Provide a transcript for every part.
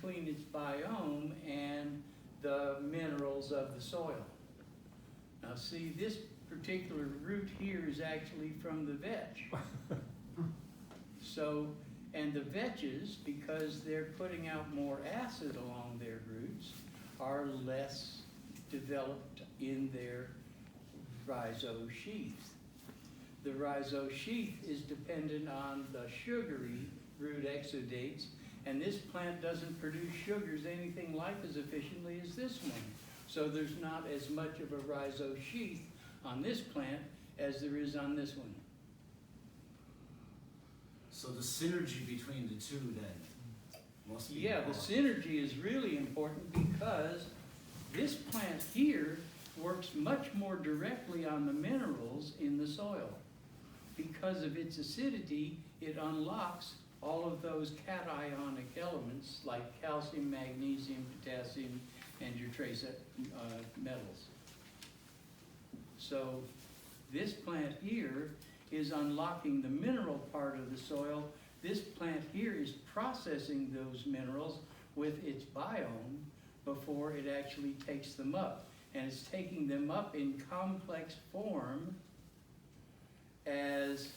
between its biome and the minerals of the soil. Now see, this particular root here is actually from the vetch. So, and the vetches, because they're putting out more acid along their roots, are less developed in their rhizosheath. The rhizosheath is dependent on the sugary root exudates, and this plant doesn't produce sugars anything like as efficiently as this one. So there's not as much of a rhizosheath on this plant as there is on this one. So the synergy between the two then must be Yeah, the synergy is really important because this plant here works much more directly on the minerals in the soil. Because of its acidity, it unlocks all of those cationic elements like calcium, magnesium, potassium, and your trace metals. So this plant here is unlocking the mineral part of the soil. This plant here is processing those minerals with its biome before it actually takes them up. And it's taking them up in complex form as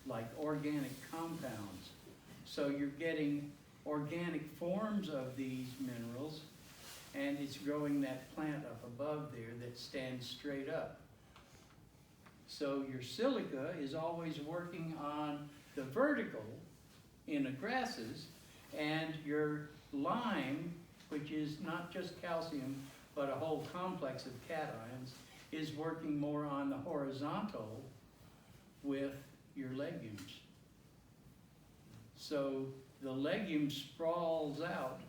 like organic compounds. So you're getting organic forms of these minerals, and it's growing that plant up above there that stands straight up. So your silica is always working on the vertical in the grasses, and your lime, which is not just calcium, but a whole complex of cations, is working more on the horizontal with your legumes. So the legume sprawls out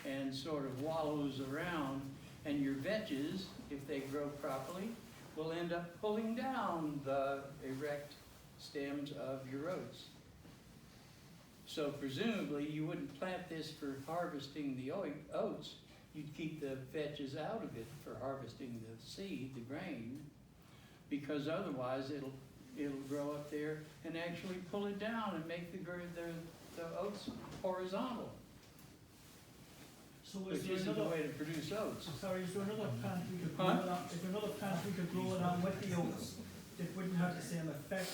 and sort of wallows around, and your vetches, if they grow properly, will end up pulling down the erect stems of your oats. So presumably you wouldn't plant this for harvesting the oats, you'd keep the vetches out of it for harvesting the seed, the grain, because otherwise it'll grow up there and actually pull it down and make the oats horizontal. So Which is there isn't the another, way to produce oats. sorry, is there another plant we could grow it on, is there another plant we could grow it on with the oats that wouldn't have the same effect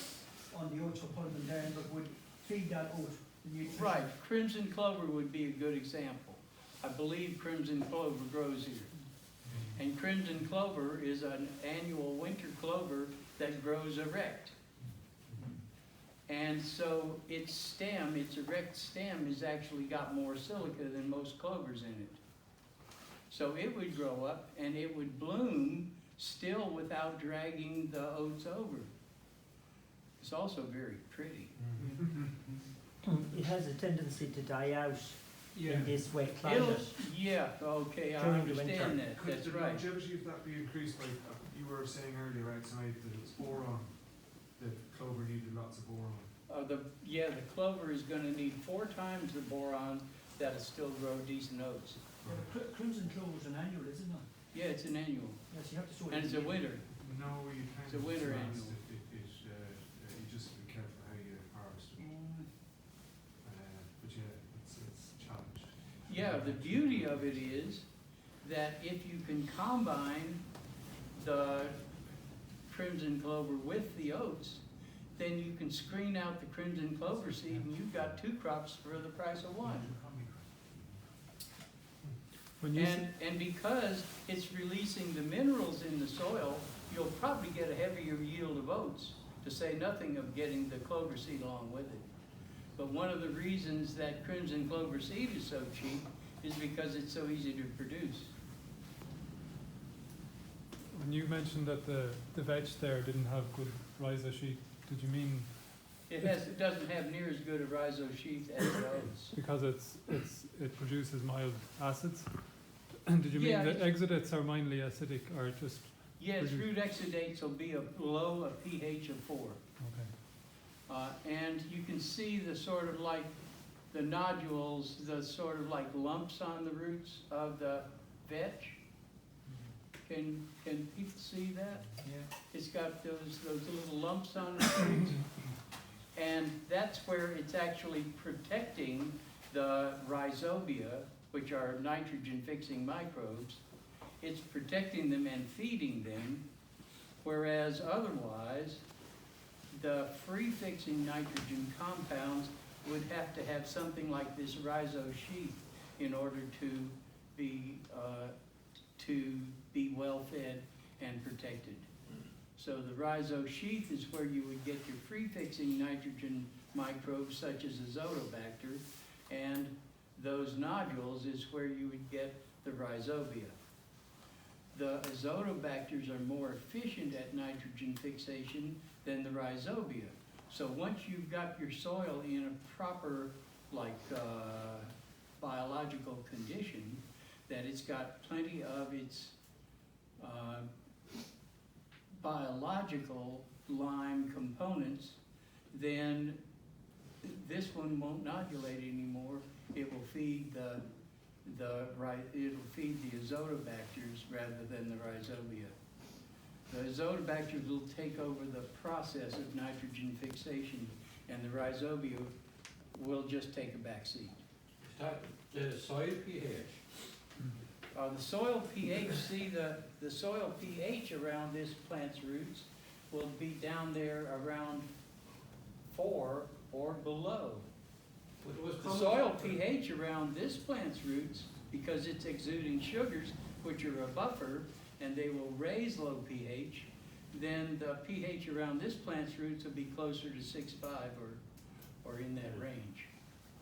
on the oats for pulling them down, but would feed that oat the nutrition? Right, crimson clover would be a good example. I believe crimson clover grows here. And crimson clover is an annual winter clover that grows erect. And so its stem, its erect stem, has actually got more silica than most clovers in it. So it would grow up and it would bloom still without dragging the oats over. It's also very pretty. It has a tendency to die out Yeah. in this wet It'll, climate. yeah, okay, I During the winter. understand that, Could that's the right. longevity of that be increased by, you were saying earlier outside that it's boron, that clover needed lots of boron. The clover is gonna need 4 times the boron that'll still grow decent oats. Yeah, but crimson clover is an annual, isn't it? Yeah, it's an annual, Yes, you have to sow it. and it's a winter. No, you can't. It's a winter last annual. You just have to be careful how you harvest it. But yeah, it's challenged. Yeah, the beauty of it is that if you can combine the crimson clover with the oats, then you can screen out the crimson clover seed and you've got 2 crops for the price of 1. When you And because it's releasing the minerals in the soil, you'll probably get a heavier yield of oats, to say nothing of getting the clover seed along with it. But one of the reasons that crimson clover seed is so cheap is because it's so easy to produce. when you mentioned that the veg there didn't have good rhizosheath, did you mean It doesn't have near as good a rhizosheath as the oats. because it produces mild acids? And did you mean Yeah, that it's- exudates are mildly acidic or just Yeah, its root exudates will be below a pH of 4. okay? And you can see the sort of like the nodules, the sort of like lumps on the roots of the vetch. Can people see that? Yeah. It's got those little lumps on the roots. And that's where it's actually protecting the rhizobia which are nitrogen-fixing microbes. It's protecting them and feeding them, whereas otherwise, the free-fixing nitrogen compounds would have to have something like this rhizo sheath in order to be well-fed and protected. So the rhizo sheath is where you would get your free-fixing nitrogen microbes such as Azotobacter, and those nodules is where you would get the rhizobia. The Azotobacters are more efficient at nitrogen fixation than the rhizobia. So once you've got your soil in a proper, biological condition, that it's got plenty of its biological lime components, then this one won't nodulate anymore. It will feed it'll feed the Azotobacters rather than the rhizobia. The Azotobacters will take over the process of nitrogen fixation, and the rhizobia will just take a back seat. The soil pH. The soil pH, the soil pH around this plant's roots will be down there around 4 or below. The soil pH around this plant's roots, because it's exuding sugars, which are a buffer, and they will raise low pH, then the pH around this plant's roots will be closer to 6.5 or in that range.